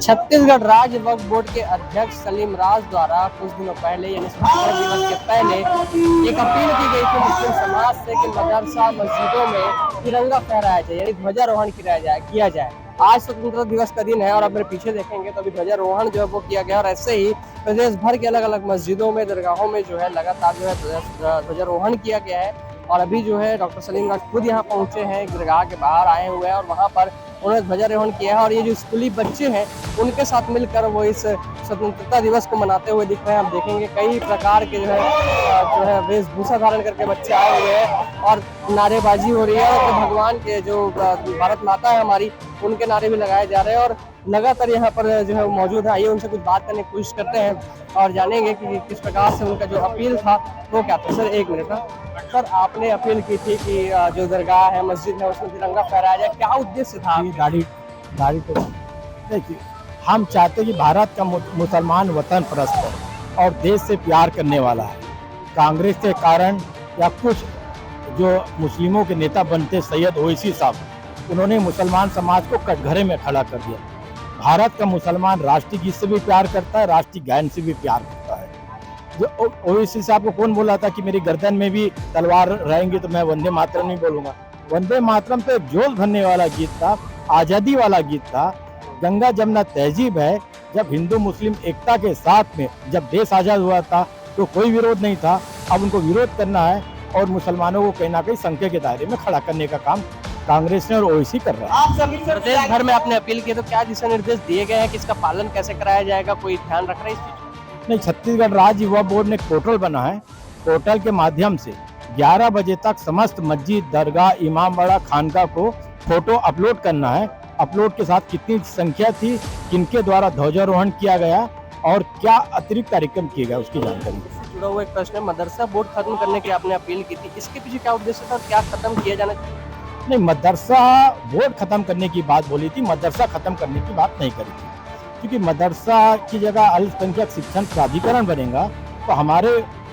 छत्तीसगढ़ राज्य वक्फ बोर्ड के अध्यक्ष सलीम राज द्वारा कुछ दिनों पहले यानी स्वतंत्रता दिवस के पहले एक अपील की गई थी मुस्लिम समाज से कि मदरसा मस्जिदों में तिरंगा फहराया जाए यानी ध्वजारोहण किया जाए। आज स्वतंत्रता दिवस का दिन है और अब मेरे पीछे देखेंगे तो अभी ध्वजारोहण जो है वो किया गया और ऐसे ही प्रदेश भर के अलग अलग मस्जिदों में दरगाहों में जो है लगातार जो है ध्वजारोहण किया गया है। और अभी जो है डॉक्टर सलीम राज खुद यहाँ पहुंचे हैं, दरगाह के बाहर आए हुए हैं और वहाँ पर उन्होंने ध्वजारोहण किया है। और ये जो स्कूली बच्चे हैं उनके साथ मिलकर वो इस स्वतंत्रता दिवस को मनाते हुए दिख रहे हैं। आप देखेंगे कई प्रकार के जो है वेशभूषा धारण करके बच्चे आए हुए हैं और नारेबाजी हो रही है और तो भगवान के जो भारत माता है हमारी उनके नारे भी लगाए जा रहे हैं और लगातार यहाँ पर जो है मौजूद है। आइए उनसे कुछ बात करने की कोशिश करते हैं और जानेंगे कि किस प्रकार से उनका जो अपील था वो क्या था। सर एक मिनट सर, आपने अपील की थी कि जो दरगाह है मस्जिद है उसमें तिरंगा फहराया जाए, क्या उद्देश्य था? गाड़ी तो देखिए, हम चाहते कि भारत का मुसलमान वतन परस्त है और देश से प्यार करने वाला है। कांग्रेस के कारण या कुछ जो मुस्लिमों के नेता बनते सैयद ओवैसी साहब, उन्होंने मुसलमान समाज को कटघरे में खड़ा कर दिया। भारत का मुसलमान राष्ट्रीय गीत से भी प्यार करता है, राष्ट्रीय गायन से भी प्यार करता है। जो ओवैसी साहब को कौन बोला था कि मेरी गर्दन में भी तलवार रहेंगी तो मैं वंदे मातरम नहीं बोलूंगा। वंदे मातरम तो एक जोश भरने वाला गीत था, आज़ादी वाला गीत था। गंगा जमुना तहजीब है। जब हिंदू मुस्लिम एकता के साथ में जब देश आज़ाद हुआ था तो कोई विरोध नहीं था। अब उनको विरोध करना है और मुसलमानों को कहीं ना कहीं संख्या के दायरे में खड़ा करने का काम कांग्रेस ने और ओवैसी कर रहा है। प्रदेश भर में आपने अपील की तो क्या दिशा निर्देश दिए गए हैं कि इसका पालन कैसे कराया जाएगा, कोई ध्यान रख रहा है इस चीज? नहीं, छत्तीसगढ़ राज्य वक्फ बोर्ड ने एक पोर्टल बना है। पोर्टल के माध्यम से 11 बजे तक समस्त मस्जिद, दरगाह, इमामबाड़ा, खानका को फोटो अपलोड करना है। अपलोड के साथ कितनी संख्या थी, किनके द्वारा ध्वजारोहण किया गया और क्या अतिरिक्त कार्यक्रम किए गए उसकी जानकारी। जुड़ा हुआ एक प्रश्न है, मदरसा बोर्ड खत्म करने की आपने अपील की थी, इसके पीछे क्या उद्देश्य था और क्या खत्म किया जाना चाहिए? नहीं, मदरसा बोर्ड खत्म करने की बात बोली थी, मदरसा खत्म करने की बात नहीं करी थी। क्योंकि मदरसा की जगह अल्पसंख्यक शिक्षण प्राधिकरण बनेगा तो हमारे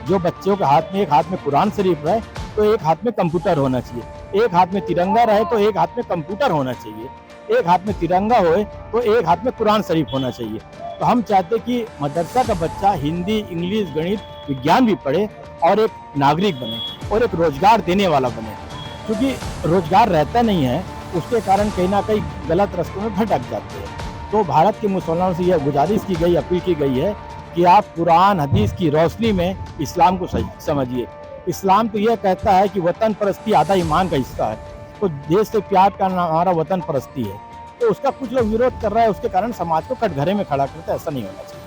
जो बच्चों के हाथ में एक हाथ में कुरान शरीफ रहे तो एक हाथ में कंप्यूटर होना चाहिए, एक हाथ में तिरंगा रहे तो एक हाथ में कंप्यूटर होना चाहिए, एक हाथ में तिरंगा होए तो एक हाथ में कुरान शरीफ होना चाहिए। तो हम चाहते कि मदरसा का बच्चा हिंदी, इंग्लिश, गणित, विज्ञान भी पढ़े और एक नागरिक बने और एक रोजगार देने वाला बने। क्योंकि रोजगार रहता नहीं है, उसके कारण कहीं ना कहीं गलत रास्तों में भटक जाते हैं। तो भारत के मुसलमानों से यह गुजारिश की गई, अपील की गई है कि आप कुरान हदीस की रोशनी में इस्लाम को समझिए। इस्लाम तो यह कहता है कि वतन परस्ती आधा ईमान का हिस्सा है। तो देश से प्यार करना हमारा वतन परस्ती है। तो उसका कुछ लोग विरोध कर रहा है, उसके कारण समाज को कटघरे में खड़ा करता है, ऐसा नहीं होना चाहिए।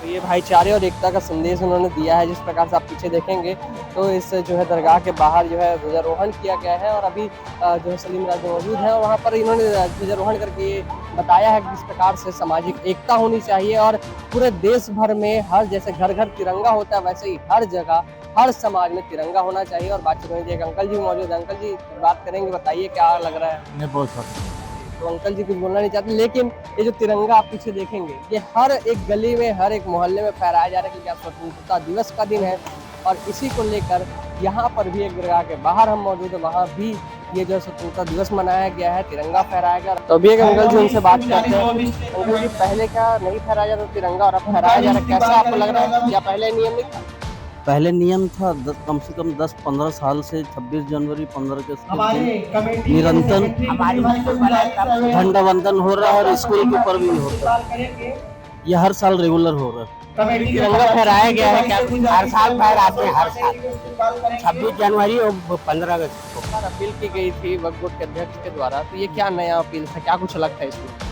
तो ये भाईचारे और एकता का संदेश उन्होंने दिया है। जिस प्रकार से आप पीछे देखेंगे तो इस जो है दरगाह के बाहर जो है ध्वजारोहण किया गया है और अभी जो है सलीम राज मौजूद है और वहाँ पर इन्होंने ध्वजारोहण करके ये बताया है कि किस प्रकार से सामाजिक एकता होनी चाहिए और पूरे देश भर में हर जैसे घर घर तिरंगा होता है वैसे ही हर जगह हर समाज में तिरंगा होना चाहिए। और बातचीत होनी चाहिए। अंकल जी मौजूद है, अंकल जी बात करेंगे, बताइए क्या लग रहा है? तो अंकल जी कुछ बोलना नहीं चाहते, लेकिन ये जो तिरंगा आप पीछे देखेंगे ये हर एक गली में हर एक मोहल्ले में फहराया जा रहा है क्योंकि आज स्वतंत्रता दिवस का दिन है। और इसी को लेकर यहाँ पर भी एक दरगाह के बाहर हम मौजूद है, वहाँ भी ये जो स्वतंत्रता दिवस मनाया गया है, तिरंगा फहराया गया। तो अभी एक अंकल जी उनसे बात करते हैं। अंकल जी पहले क्या नहीं फहराया जाता तिरंगा और अब फहराया जा रहा है, कैसा आपको लग रहा है? या पहले नियम नहीं था? पहले नियम था कम से कम 10-15 साल से 26 जनवरी 15 के निरंतर झंडा वंदन हो रहा है और स्कूल के ऊपर भी होता है। यह हर साल रेगुलर हो रहा है। तिरंगा फहराया गया है क्या? हर साल फहराते हैं, हर साल 26 जनवरी और 15 अगस्त को। अपील की गई थी वक्फ बोर्ड के अध्यक्ष के द्वारा, तो ये क्या नया अपील था, क्या कुछ अलग था इसमें?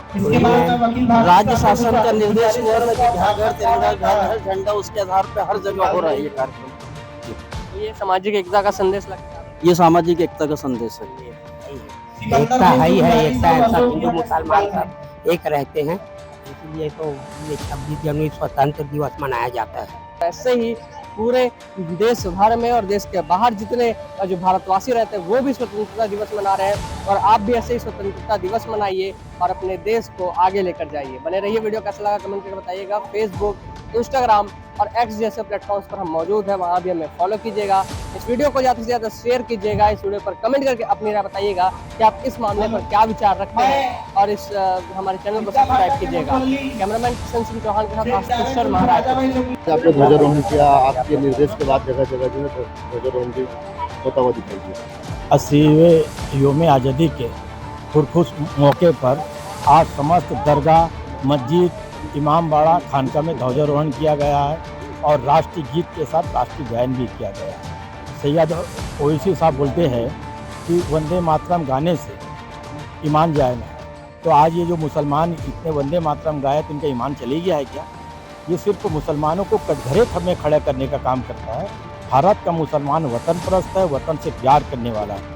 राज्य शासन का निर्देश हुआ था कि घर घर तिरंगा, घर घर झंडा, उसके आधार पर हर जगह हो रहा है ये कार्यक्रम। ये सामाजिक एकता का संदेश लगता है। ये सामाजिक एकता का संदेश है। एकता है ही है, एकता है, सब हिंदू मुसलमान सब एक रहते हैं, इसलिए तो ये 26 जनवरी स्वतंत्र दिवस मनाया जाता है। ऐसे ही पूरे देश भर में और देश के बाहर जितने जो भारतवासी रहते हैं वो भी स्वतंत्रता दिवस मना रहे हैं और आप भी ऐसे ही स्वतंत्रता दिवस मनाइए और अपने देश को आगे लेकर जाइए। बने रहिए। वीडियो कैसा लगा कमेंट करके बताइएगा। फेसबुक, इंस्टाग्राम और एक्स जैसे प्लेटफॉर्म्स पर हम मौजूद हैं, वहाँ भी हमें फॉलो कीजिएगा। इस वीडियो को ज़्यादा से ज़्यादा शेयर कीजिएगा, इस वीडियो पर कमेंट करके अपनी राय बताइएगा कि आप इस मामले पर क्या विचार रखते हैं, और इस हमारे चैनल को सब्सक्राइब कीजिएगा। कैमरामैन किशन सिंह चौहान के साथ आशुतोष शर्मा, रायपुर। आपने ध्वजारोहण किया, आपके निर्देश के बाद जगह जगह जो है ध्वजारोहण भी होता हुआ दिखाई दिया। 80वें योम आज़ादी के खुरखुश मौके पर आज समस्त दरगाह, मस्जिद, इमामबाड़ा, खानका में ध्वजारोहण किया गया है और राष्ट्रीय गीत के साथ राष्ट्रीय गायन भी किया गया है। सैयद ओवैसी साहब बोलते हैं कि वंदे मातरम गाने से ईमान जाए ना, तो आज ये जो मुसलमान इतने वंदे मातरम गाए तो इनका ईमान चले गया है क्या? ये सिर्फ मुसलमानों को कटघरे में खड़ा करने का काम करता है। भारत का मुसलमान वतन परस्त है, वतन से प्यार करने वाला है।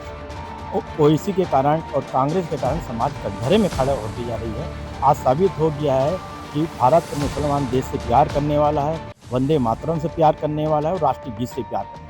ओवैसी के कारण और कांग्रेस के कारण समाज कटघरे में खड़ा होती जा रही है। आज साबित हो गया है कि भारत का मुसलमान देश से प्यार करने वाला है, वंदे मातरम से प्यार करने वाला है और राष्ट्रीय गीत से प्यार करने वाला है।